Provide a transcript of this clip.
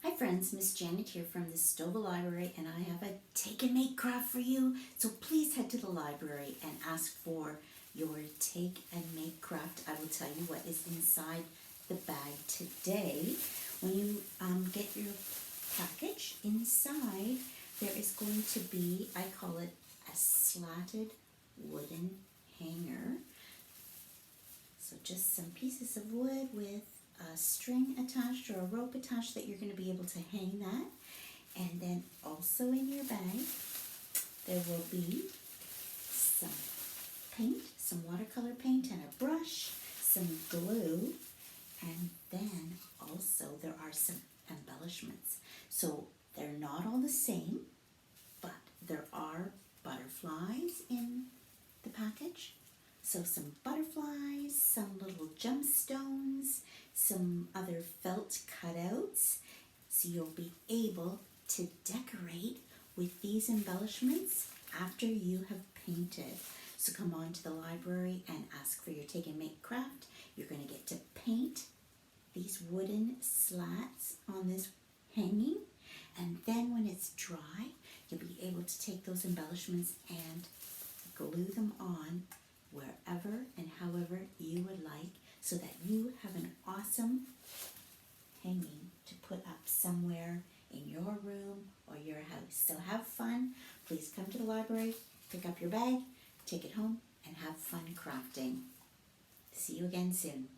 Hi friends, Miss Janet here from the Stova Library, and I have a take and make craft for you. So please head to the library and ask for your take and make craft. I will tell you what is inside the bag today. When you get your package, inside there is going to be, I call it a slatted wooden hanger. So just some pieces of wood with a string attached or a rope attached that you're going to be able to hang that. And then also in your bag there will be some paint, some watercolor paint and a brush, some glue, and then also there are some embellishments. So they're not all the same, but there are butterflies in the package. So some butterflies, some little gemstones, some other felt cutouts. So you'll be able to decorate with these embellishments after you have painted. So come on to the library and ask for your take and make craft. You're going to get to paint these wooden slats on this hanging, and then when it's dry, you'll be able to take those embellishments and glue them on wherever and however you would like, so that you have an awesome hanging to put up somewhere in your room or your house. So have fun. Please come to the library, pick up your bag, take it home, and have fun crafting. See you again soon.